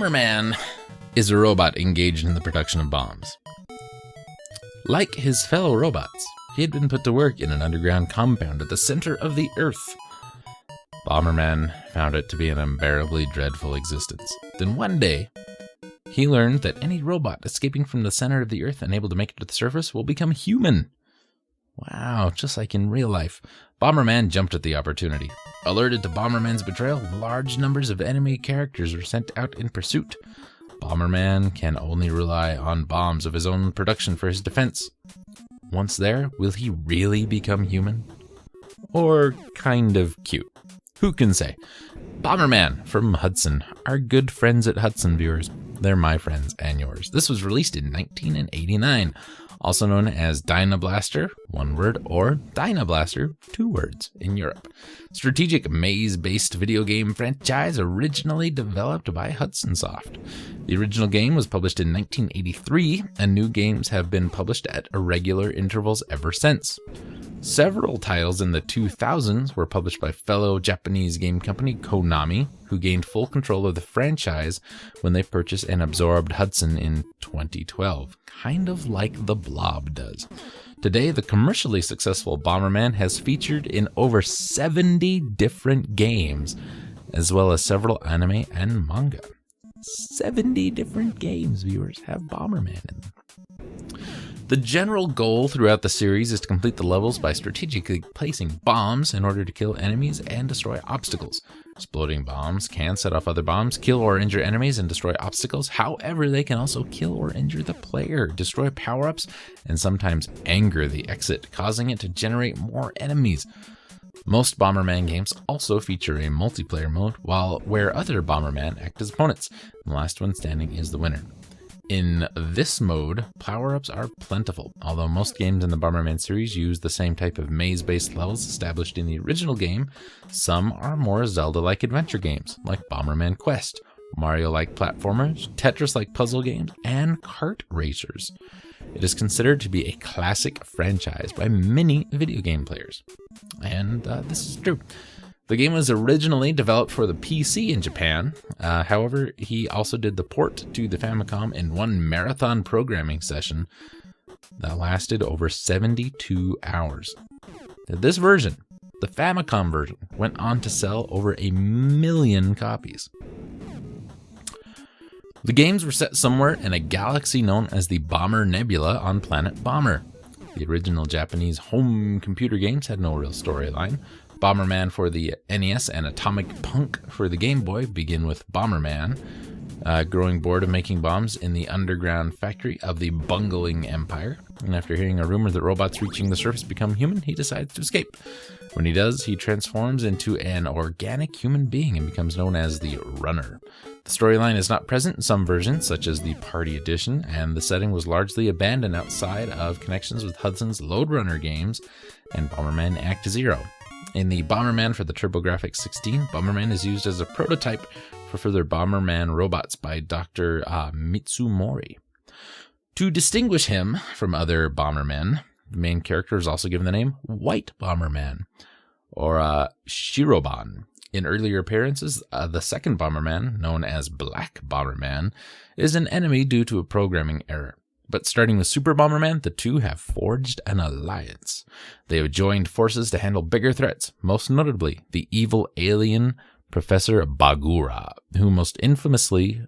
Bomberman is a robot engaged in the production of bombs. Like his fellow robots, he had been put to work in an underground compound at the center of the Earth. Bomberman found it to be an unbearably dreadful existence. Then one day, he learned that any robot escaping from the center of the Earth and able to make it to the surface will become human. Wow, just like in real life. Bomberman jumped at the opportunity. Alerted to Bomberman's betrayal, large numbers of enemy characters were sent out in pursuit. Bomberman can only rely on bombs of his own production for his defense. Once there, will he really become human? Or kind of cute? Who can say? Bomberman from Hudson. Our good friends at Hudson, viewers. They're my friends and yours. This was released in 1989. Also known as Dynablaster, one word, or Dynablaster, two words, in Europe. Strategic maze-based video game franchise originally developed by Hudson Soft. The original game was published in 1983, and new games have been published at irregular intervals ever since. Several titles in the 2000s were published by fellow Japanese game company Konami, who gained full control of the franchise when they purchased and absorbed Hudson in 2012, kind of like The Blob does. Today, the commercially successful Bomberman has featured in over 70 different games, as well as several anime and manga. 70 different games, viewers, have Bomberman in them. The general goal throughout the series is to complete the levels by strategically placing bombs in order to kill enemies and destroy obstacles. Exploding bombs can set off other bombs, kill or injure enemies, and destroy obstacles. However, they can also kill or injure the player, destroy power-ups, and sometimes anger the exit, causing it to generate more enemies. Most Bomberman games also feature a multiplayer mode, where other Bomberman act as opponents. The last one standing is the winner. In this mode, power-ups are plentiful, although most games in the Bomberman series use the same type of maze-based levels established in the original game. Some are more Zelda-like adventure games, like Bomberman Quest, Mario-like platformers, Tetris-like puzzle games, and kart racers. It is considered to be a classic franchise by many video game players, and this is true. The game was originally developed for the PC in Japan. However, he also did the port to the Famicom in one marathon programming session that lasted over 72 hours. This version, the Famicom version, went on to sell over 1 million copies. The games were set somewhere in a galaxy known as the Bomber Nebula on planet Bomber. The original Japanese home computer games had no real storyline. Bomberman for the NES and Atomic Punk for the Game Boy begin with Bomberman, growing bored of making bombs in the underground factory of the Bungling Empire. And after hearing a rumor that robots reaching the surface become human, he decides to escape. When he does, he transforms into an organic human being and becomes known as the Runner. The storyline is not present in some versions, such as the Party Edition, and the setting was largely abandoned outside of connections with Hudson's Lode Runner games and Bomberman Act Zero. In the Bomberman for the TurboGrafx 16, Bomberman is used as a prototype for further Bomberman robots by Dr. Mitsumori. To distinguish him from other Bombermen, the main character is also given the name White Bomberman, or Shiroban. In earlier appearances, the second Bomberman, known as Black Bomberman, is an enemy due to a programming error. But starting with Super Bomberman, the two have forged an alliance. They have joined forces to handle bigger threats, most notably the evil alien Professor Bagura, who most infamously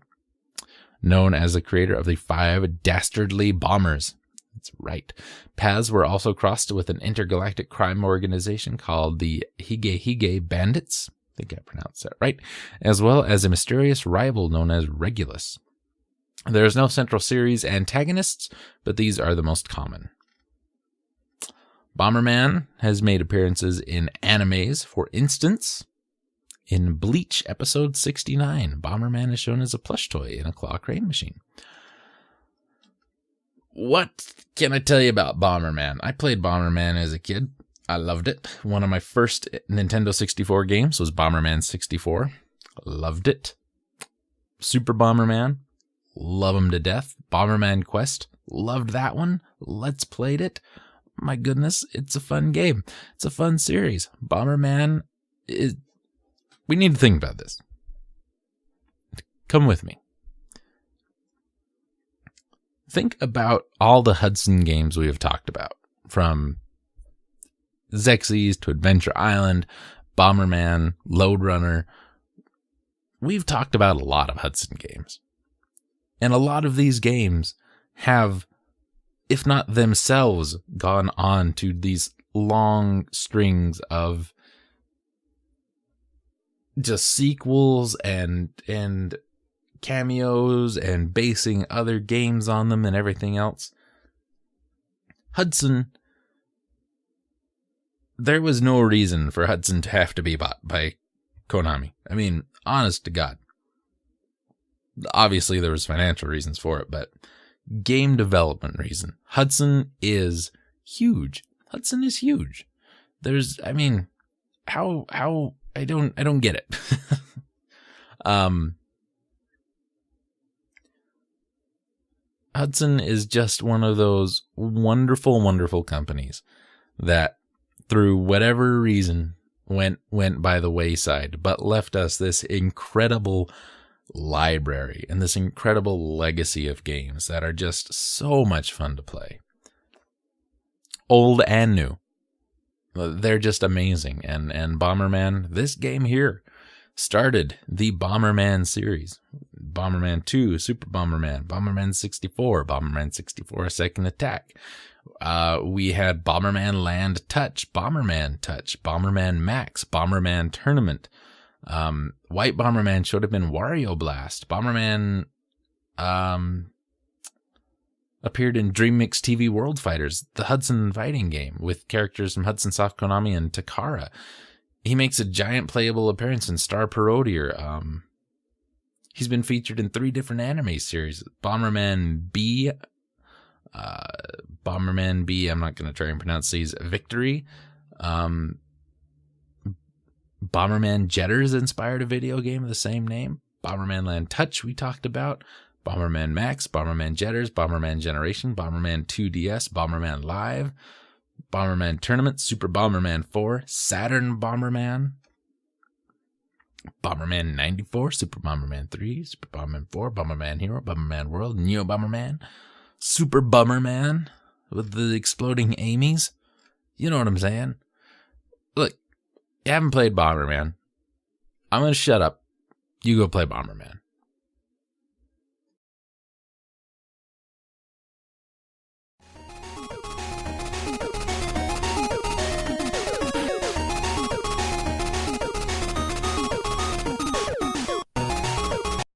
known as the creator of the 5 dastardly bombers. That's right. Paths were also crossed with an intergalactic crime organization called the Hige Bandits. I think I pronounced that right. As well as a mysterious rival known as Regulus. There is no central series antagonists, but these are the most common. Bomberman has made appearances in animes. For instance, in Bleach episode 69, Bomberman is shown as a plush toy in a claw crane machine. What can I tell you about Bomberman? I played Bomberman as a kid. I loved it. One of my first Nintendo 64 games was Bomberman 64. Loved it. Super Bomberman. Love him to death. Bomberman Quest. Loved that one. Let's played it. My goodness, it's a fun game. It's a fun series. Bomberman is... We need to think about this. Come with me. Think about all the Hudson games we have talked about, from Xerxes to Adventure Island, Bomberman, Lode Runner. We've talked about a lot of Hudson games. And a lot of these games have, if not themselves, gone on to these long strings of just sequels and cameos and basing other games on them and everything else. Hudson, there was no reason for Hudson to have to be bought by Konami. I mean, honest to God. Obviously, there was financial reasons for it, but game development reason. Hudson is huge. Hudson is huge. How I don't get it. Hudson is just one of those wonderful, wonderful companies that, through whatever reason, went by the wayside, but left us this incredible library and this incredible legacy of games that are just so much fun to play. Old and new. They're just amazing. And Bomberman, this game here, started the Bomberman series. Bomberman 2, Super Bomberman, Bomberman 64, Bomberman 64 Second Attack. We had Bomberman Land Touch, Bomberman Max, Bomberman Tournament. White Bomberman should have been Wario Blast. Bomberman appeared in Dream Mix TV World Fighters, the Hudson fighting game, with characters from Hudson Soft, Konami, and Takara. He makes a giant playable appearance in Star Parodier. He's been featured in 3 different anime series. Bomberman B, I'm not going to try and pronounce these, Victory. Bomberman Jetters inspired a video game of the same name. Bomberman Land Touch we talked about. Bomberman Max, Bomberman Jetters, Bomberman Generation, Bomberman 2DS, Bomberman Live, Bomberman Tournament, Super Bomberman 4, Saturn Bomberman, Bomberman 94, Super Bomberman 3, Super Bomberman 4, Bomberman Hero, Bomberman World, Neo Bomberman, Super Bomberman with the exploding Amy's. You know what I'm saying? Look, you haven't played Bomberman. I'm going to shut up. You go play Bomberman.